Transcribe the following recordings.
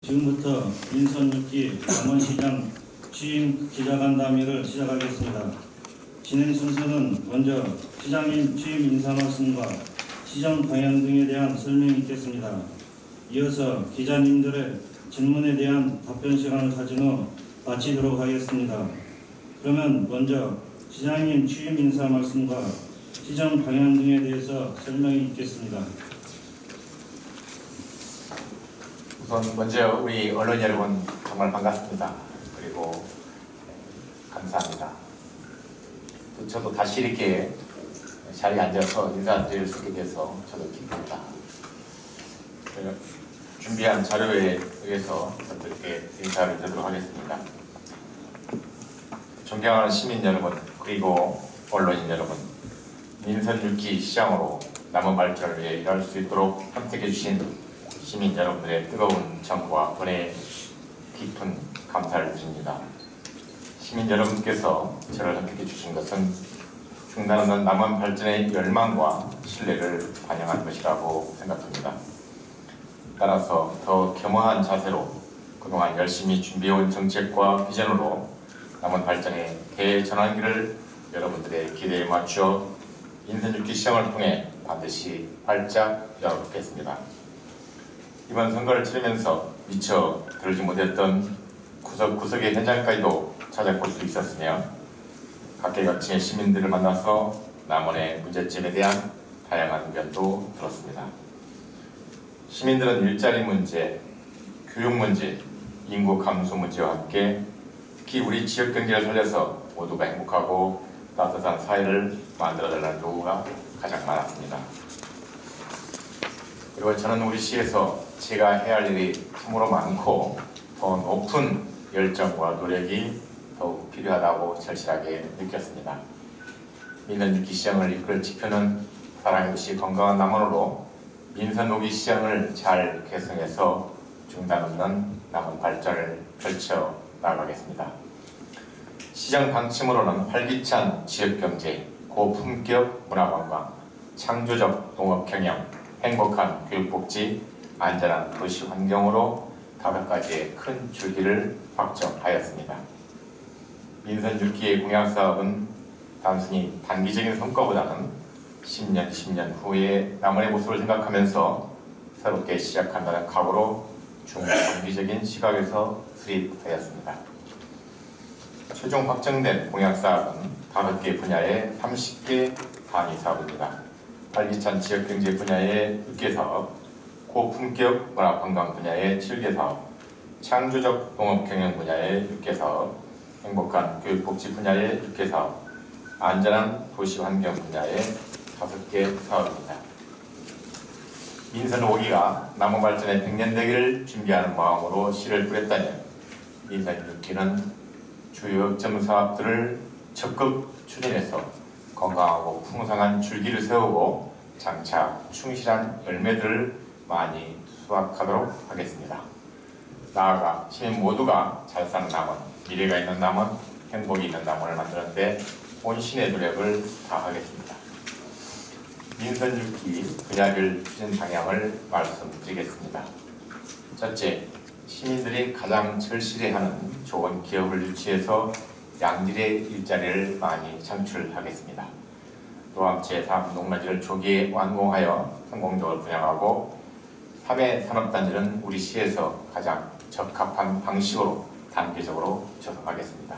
지금부터 인선 6기 남원시장 취임 기자간담회를 시작하겠습니다. 진행 순서는 먼저 시장님 취임 인사 말씀과 시정 방향 등에 대한 설명이 있겠습니다. 이어서 기자님들의 질문에 대한 답변 시간을 가진 후 마치도록 하겠습니다. 그러면 먼저 시장님 취임 인사 말씀과 시정 방향 등에 대해서 설명이 있겠습니다. 우선 먼저 우리 언론 여러분 정말 반갑습니다. 그리고 감사합니다. 저도 다시 이렇게 자리에 앉아서 인사드릴 수 있게 돼서 저도 기쁩니다. 준비한 자료에 의해서 이렇게 인사를 드리도록 하겠습니다. 존경하는 시민 여러분, 그리고 언론인 여러분, 민선 6기 시장으로 남은 발전을 위해 일할 수 있도록 선택해 주신 시민 여러분들의 뜨거운 정과 번의 깊은 감사를 드립니다. 시민 여러분께서 저를 선택해 주신 것은 중단없는 남원 발전의 열망과 신뢰를 반영한 것이라고 생각합니다. 따라서 더 겸허한 자세로 그동안 열심히 준비해온 정책과 비전으로 남원 발전의 대전환기를 여러분들의 기대에 맞춰 인선 6기 시장을 통해 반드시 활짝 열어보겠습니다. 이번 선거를 치르면서 미처 들지 못했던 구석구석의 현장까지도 찾아볼 수 있었으며 각계각층의 시민들을 만나서 남원의 문제점에 대한 다양한 의견도 들었습니다. 시민들은 일자리 문제, 교육 문제, 인구 감소 문제와 함께 특히 우리 지역 경제를 살려서 모두가 행복하고 따뜻한 사회를 만들어달라는 요구가 가장 많았습니다. 그리고 저는 우리 시에서 제가 해야 할 일이 참으로 많고 더 높은 열정과 노력이 더욱 필요하다고 절실하게 느꼈습니다. 민선 6기 시장을 이끌 지표는 사랑의 도시 건강한 남원으로 민선 5기 시장을 잘 개선해서 중단 없는 남원 발전을 펼쳐 나가겠습니다. 시장 방침으로는 활기찬 지역경제, 고품격 문화관광, 창조적 농업경영, 행복한 교육복지, 안전한 도시 환경으로 5가지의 큰 줄기를 확정하였습니다. 민선 6기의 공약사업은 단순히 단기적인 성과보다는 10년 후의 남원의 모습을 생각하면서 새롭게 시작한다는 각오로 중장기적인 시각에서 수립하였습니다. 최종 확정된 공약사업은 5개 분야의 30개 단위 사업입니다. 활기찬 지역경제 분야의 6개 사업, 고품격 문화관광 분야의 7개 사업, 창조적 농업경영 분야의 6개 사업, 행복한 교육복지 분야의 6개 사업, 안전한 도시환경 분야의 5개 사업입니다. 민선 5기가 남원 발전의 100년 되기를 준비하는 마음으로 씨를 뿌렸다면 민선 6기는 주요 역점 사업들을 적극 추진해서 건강하고 풍성한 줄기를 세우고 장차 충실한 열매들을 많이 수확하도록 하겠습니다. 나아가 시민 모두가 잘 사는 남원, 미래가 있는 남원, 행복이 있는 남원을 만드는 데 혼신의 노력을 다하겠습니다. 민선 6기 분야별 추진 방향을 말씀드리겠습니다. 첫째, 시민들이 가장 절실해하는 좋은 기업을 유치해서 양질의 일자리를 많이 창출하겠습니다. 또한 제3 농라지를 조기에 완공하여 성공적으로 분양하고 3회 산업단지는 우리 시에서 가장 적합한 방식으로 단계적으로 접근하겠습니다.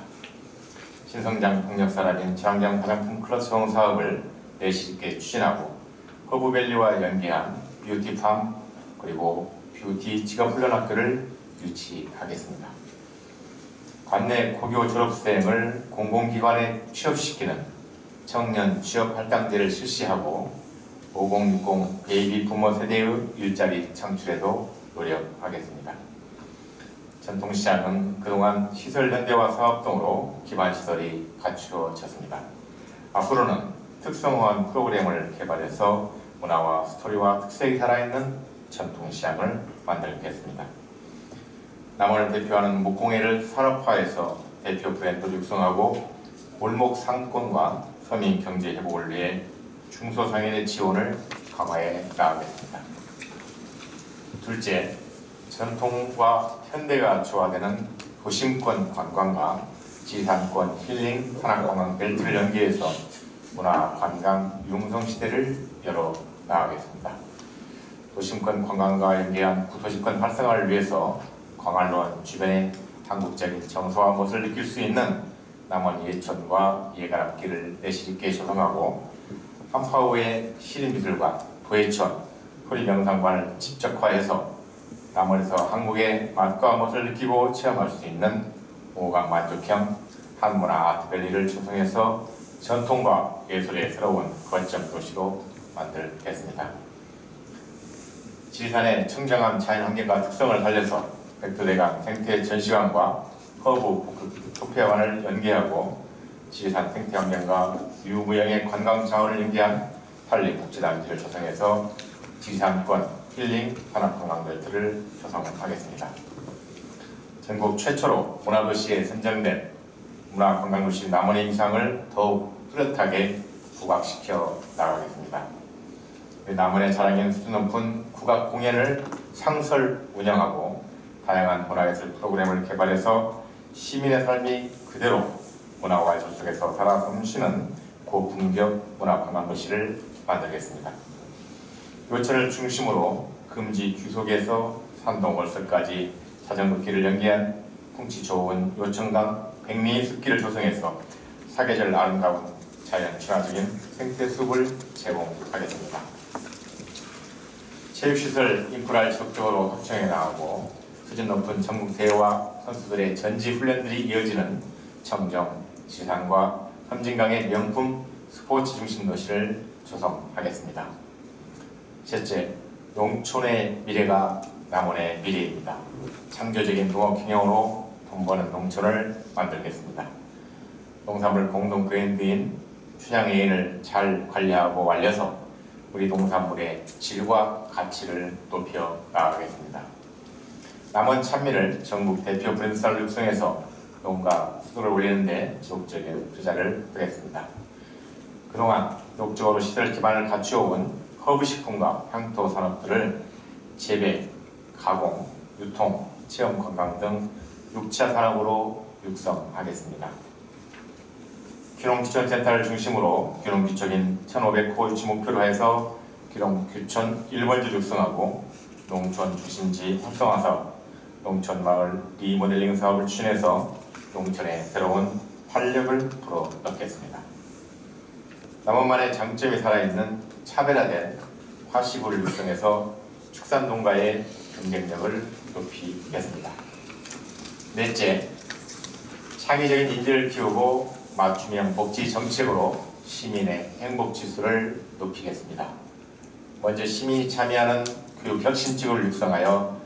신성장 동력사라인 지방장 화장품 클러스형 사업을 내실 있게 추진하고 허브밸리와 연계한 뷰티팜 그리고 뷰티 직업훈련학교를 유치하겠습니다. 관내 고교 졸업생을 공공기관에 취업시키는 청년 취업할당제를 실시하고 5060 베이비 부모 세대의 일자리 창출에도 노력하겠습니다. 전통시장은 그동안 시설 현대화 사업 등으로 기반시설이 갖추어졌습니다. 앞으로는 특성화한 프로그램을 개발해서 문화와 스토리와 특색이 살아있는 전통시장을 만들겠습니다. 남원을 대표하는 목공예를 산업화해서 대표 브랜드를 육성하고 골목 상권과 서민 경제 회복을 위해 중소상인의 지원을 강화해 나가겠습니다. 둘째, 전통과 현대가 조화되는 도심권 관광과 지산권 힐링 산악관광 벨트를 연계해서 문화 관광 융성 시대를 열어 나가겠습니다. 도심권 관광과 연계한 구도시권 활성화를 위해서 광안로원 주변에 한국적인 정서와 멋을 느낄 수 있는 남원 예천과 예가락길을 내실 있게 조성하고 한파후의 시립미술관, 도예천, 토리명상관을 집적화해서 남원에서 한국의 맛과 멋을 느끼고 체험할 수 있는 오감 만족형 한문화 아트밸리를 조성해서 전통과 예술의 새로운 거점 도시로 만들겠습니다. 지리산의 청정한 자연환경과 특성을 살려서 백두대간 생태 전시관과 허브 토피아관을 연계하고 지리산 생태환경과 유무형의 관광 자원을 연계한 산림복지단지를 조성해서 지리산권 힐링 산악관광벨트를 조성하겠습니다. 전국 최초로 문화도시에 선정된 문화관광도시 남원의 인상을 더욱 뚜렷하게 부각시켜 나가겠습니다. 남원의 자랑인 수준 높은 국악 공연을 상설 운영하고 다양한 문화예술 프로그램을 개발해서 시민의 삶이 그대로 문화와 예술 속에서 살아 숨쉬는 고품격 문화관광도시를 만들겠습니다. 요천을 중심으로 금지 귀속에서 산동 월설까지 자전거 길을 연계한 풍치 좋은 요천강 백리 숲길을 조성해서 사계절 아름다운 자연 친화적인 생태숲을 제공하겠습니다. 체육시설 인프라를 지속적으로 확충해 나가고 수준 높은 전국 대회와 선수들의 전지 훈련들이 이어지는 청정, 지산과 섬진강의 명품 스포츠 중심 도시를 조성하겠습니다. 셋째, 농촌의 미래가 남원의 미래입니다. 창조적인 농업 경영으로 돈 버는 농촌을 만들겠습니다. 농산물 공동 브랜드인 춘향에인을 잘 관리하고 말려서 우리 농산물의 질과 가치를 높여 나가겠습니다. 남원 찬미를 전국 대표 브랜드사로 육성해서 농가 수도를 올리는 데 지속적인 투자를 하겠습니다. 그동안 지속적으로 시설 기반을 갖추어온 허브식품과 향토 산업들을 재배, 가공, 유통, 체험 관광 등 6차 산업으로 육성하겠습니다. 귀농규촌센터를 중심으로 귀농규촌인 1,500호 유치 목표로 해서 귀농규촌 1번지 육성하고 농촌 중심지 활성화 사업, 농촌마을 리모델링 사업을 추진해서 농촌에 새로운 활력을 불어넣겠습니다. 남원만의 장점이 살아있는 차별화된 화시구를 육성해서 축산농가의 경쟁력을 높이겠습니다. 넷째, 창의적인 인재를 키우고 맞춤형 복지 정책으로 시민의 행복 지수를 높이겠습니다. 먼저 시민이 참여하는 교육 혁신지구를 육성하여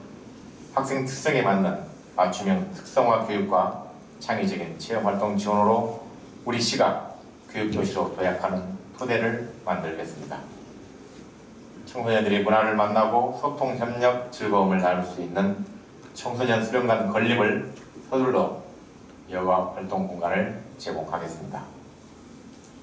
학생 특성에 맞는 맞춤형 특성화 교육과 창의적인 체험활동 지원으로 우리 시가 교육도시로 도약하는 토대를 만들겠습니다. 청소년들이 문화를 만나고 소통, 협력, 즐거움을 나눌 수 있는 청소년 수련관 건립을 서둘러 여가 활동 공간을 제공하겠습니다.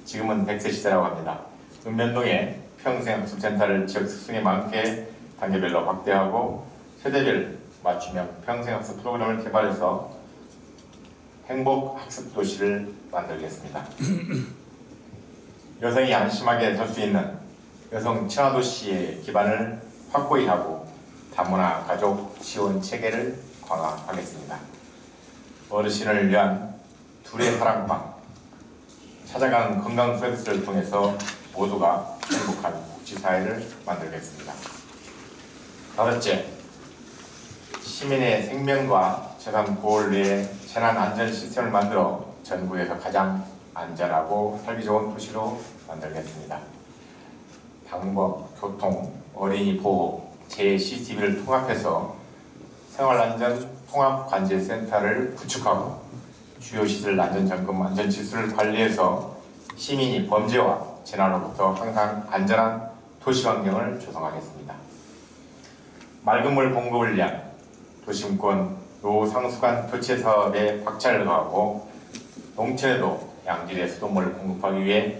지금은 100세 시대라고 합니다. 읍면동에 평생학습센터를 지역 특성에 맞게 단계별로 확대하고 세대별 맞춤형 평생학습 프로그램을 개발해서 행복학습도시를 만들겠습니다. 여성이 안심하게 살 수 있는 여성 친화도시의 기반을 확고히 하고 다문화 가족 지원 체계를 강화하겠습니다. 어르신을 위한 둘의 사랑방, 찾아가는 건강 서비스를 통해서 모두가 행복한 복지사회를 만들겠습니다. 다섯째, 시민의 생명과 재산 보호를 위해 재난 안전 시스템을 만들어 전국에서 가장 안전하고 살기 좋은 도시로 만들겠습니다. 방법, 교통, 어린이 보호, 재해 CCTV를 통합해서 생활안전 통합관제센터를 구축하고 주요 시설 안전점검 안전지수를 관리해서 시민이 범죄와 재난으로부터 항상 안전한 도시환경을 조성하겠습니다. 맑은 물 공급을 위한 도심권 노상수관 교체 사업에 박차를 가하고 농촌에도 양질의 수돗물을 공급하기 위해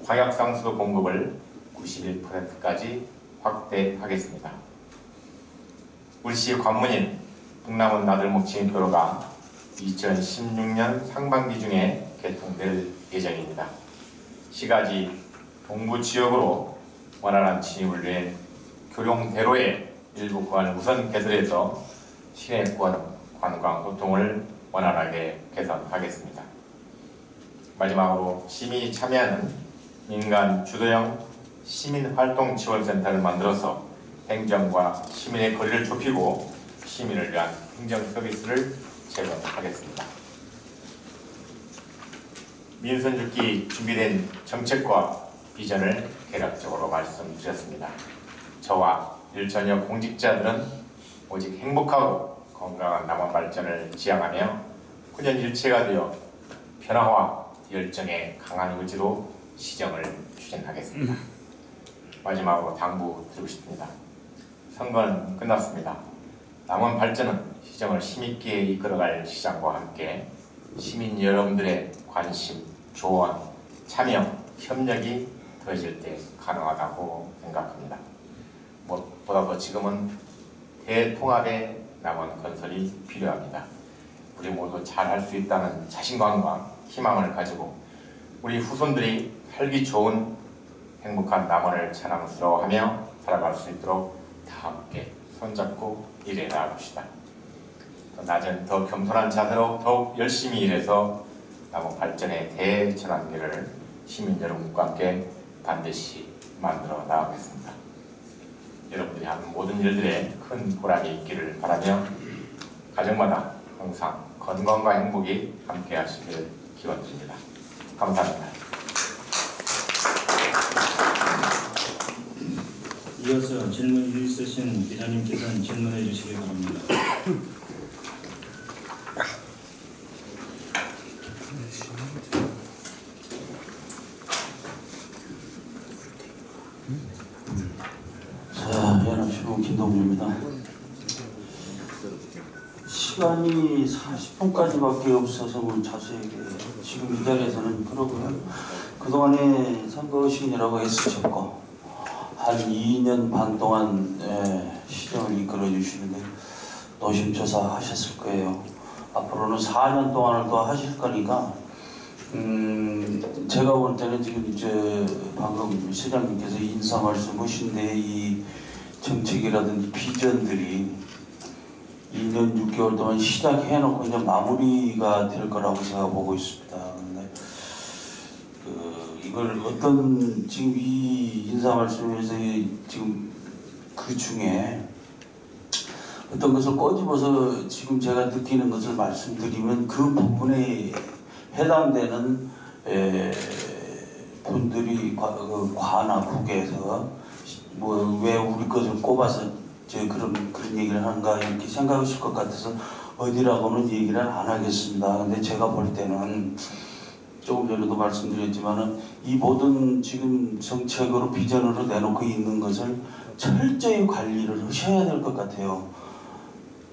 광역상수도 공급을 91%까지 확대하겠습니다. 울시 관문인 북남원 나들목 진입도로가 2016년 상반기 중에 개통될 예정입니다. 시가지 동부 지역으로 원활한 진입을 위해 교룡대로의 일부 구간을 우선 개설해서 시내권 관광 교통을 원활하게 개선하겠습니다. 마지막으로 시민이 참여하는 민간 주도형 시민활동지원센터를 만들어서 행정과 시민의 거리를 좁히고 시민을 위한 행정 서비스를 제공하겠습니다. 민선 6기 준비된 정책과 비전을 개략적으로 말씀드렸습니다. 저와 일전역 공직자들은 오직 행복하고 건강한 남원 발전을 지향하며 훈련일체가 되어 변화와 열정의 강한 의지로 시정을 추진하겠습니다. 마지막으로 당부드리고 싶습니다. 선거는 끝났습니다. 남원 발전은 시정을 힘있게 이끌어갈 시장과 함께 시민 여러분들의 관심, 조언, 참여, 협력이 더해질 때 가능하다고 생각합니다. 무엇보다도 지금은 대통합의 남원 건설이 필요합니다. 우리 모두 잘할 수 있다는 자신감과 희망을 가지고 우리 후손들이 살기 좋은 행복한 남원을 자랑스러워하며 살아갈 수 있도록 다 함께 손잡고 일해 나갑시다. 더 낮은 더 겸손한 자세로 더욱 열심히 일해서 남원 발전의 대전환기를 시민 여러분과 함께 반드시 만들어 나가겠습니다. 여러분들이 하는 모든 일들에 큰 보람이 있기를 바라며 가정마다 항상 건강과 행복이 함께 하시길 기원드립니다. 감사합니다. 이어서 질문이 있으신 기자님께서는 질문해 주시기 바랍니다. 자, 연합시민 김동주입니다. 시간이 40분까지밖에 없어서 자세하게 지금 이 자리에서는 그러고요. 그동안에 선거신이라고 애쓰셨고 한 2년 반 동안 시정을 이끌어 주시는데 노심초사 하셨을 거예요. 앞으로는 4년 동안을 더 하실 거니까 제가 볼 때는 지금 방금 시장님께서 인사 말씀하신데 이 정책이라든지 비전들이 2년 6개월 동안 시작해놓고 이제 마무리가 될 거라고 제가 보고 있습니다. 근데 이걸 어떤 지금 이 인사 말씀에서 지금 그 중에 어떤 것을 꼬집어서 지금 제가 느끼는 것을 말씀드리면 그 부분에 해당되는 분들이 과나 국에서 뭐 왜 우리 것을 꼽아서 그런 얘기를 하는가 이렇게 생각하실 것 같아서 어디라고는 얘기를 안 하겠습니다. 근데 제가 볼 때는 조금 전에도 말씀드렸지만은 이 모든 지금 정책으로 비전으로 내놓고 있는 것을 철저히 관리를 하셔야 될 것 같아요.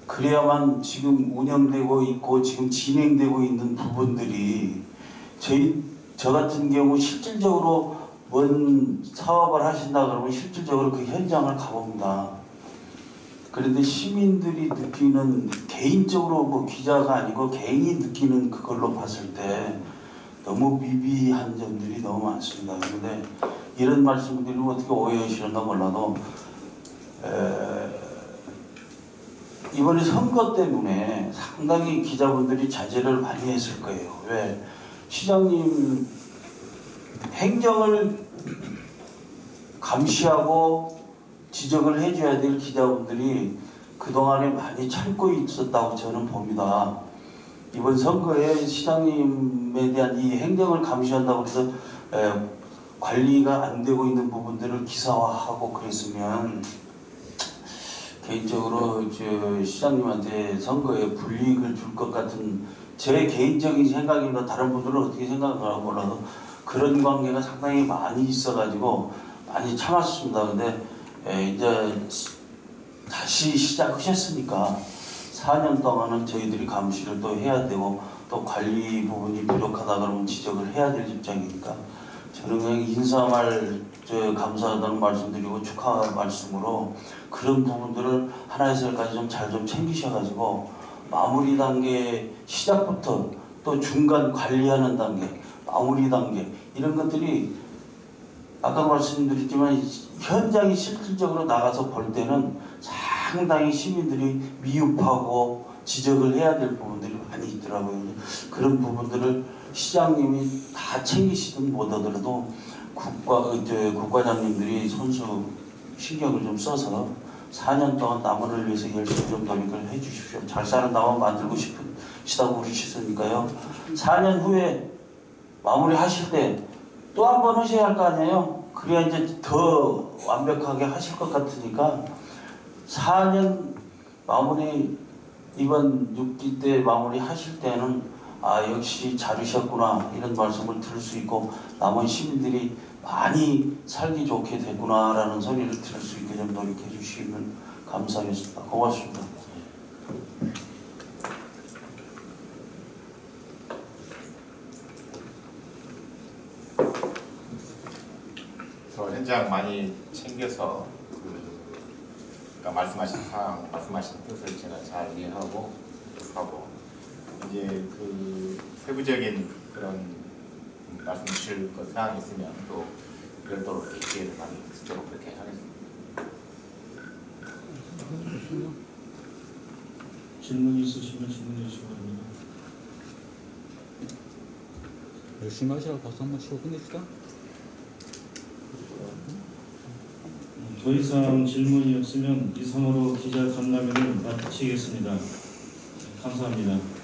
그래야만 지금 운영되고 있고 지금 진행되고 있는 부분들이 저 같은 경우 실질적으로 뭔 사업을 하신다 그러면 실질적으로 그 현장을 가봅니다. 그런데 시민들이 느끼는 개인적으로 뭐 기자가 아니고 개인이 느끼는 그걸로 봤을 때 너무 미비한 점들이 너무 많습니다. 그런데 이런 말씀을 드리면 어떻게 오해하시는가 몰라도 이번에 선거 때문에 상당히 기자분들이 자제를 많이 했을 거예요. 왜? 시장님 행정을 감시하고 지적을 해줘야 될 기자분들이 그동안에 많이 참고 있었다고 저는 봅니다. 이번 선거에 시장님에 대한 이 행정을 감시한다고 해서 관리가 안 되고 있는 부분들을 기사화하고 그랬으면 개인적으로 시장님한테 선거에 불이익을 줄 것 같은 제 개인적인 생각입니다. 다른 분들은 어떻게 생각하는가 몰라도 그런 관계가 상당히 많이 있어가지고 많이 참았습니다. 근데 이제 다시 시작하셨으니까 4년 동안은 저희들이 감시를 또 해야 되고 또 관리 부분이 부족하다 그러면 지적을 해야 될 입장이니까 저는 그냥 인사말 감사하다는 말씀드리고 축하 말씀으로 그런 부분들을 하나에서까지 좀 잘 좀 챙기셔가지고 마무리 단계 시작부터 또 중간 관리하는 단계, 마무리 단계 이런 것들이 아까도 말씀드렸지만 현장에 실질적으로 나가서 볼 때는 상당히 시민들이 미흡하고 지적을 해야 될 부분들이 많이 있더라고요. 그런 부분들을 시장님이 다 챙기시든 못하더라도 국과장님들이 손수 신경을 좀 써서 4년 동안 남원을 위해서 열심히 좀 노력을 해주십시오. 잘 사는 남원 만들고 싶으시다고 그러시니까요. 4년 후에 마무리 하실 때 또 한 번 하셔야 할 거 아니에요. 그래야 이제 더 완벽하게 하실 것 같으니까 4년 마무리 이번 6기 때 마무리 하실 때는 아 역시 잘하셨구나 이런 말씀을 들을 수 있고 남원 시민들이 많이 살기 좋게 됐구나라는 소리를 들을 수 있게 좀 노력해 주시면 감사하겠습니다. 고맙습니다. 현장 많이 챙겨서 그러니까 말씀하신 사항, 말씀하신 뜻을 제가 잘 이해하고 이제 그 세부적인 그런 말씀 주실 그 사항이 있으면 또 별도로 이렇게 기회를 많이 주도록 그렇게 하겠습니다. 질문 있으시면 질문해 주시기 바랍니다. 열심히 하시라고 박수 한번 치고 끝내시다. 더 이상 질문이 없으면 이상으로 기자 간담회를 마치겠습니다. 감사합니다.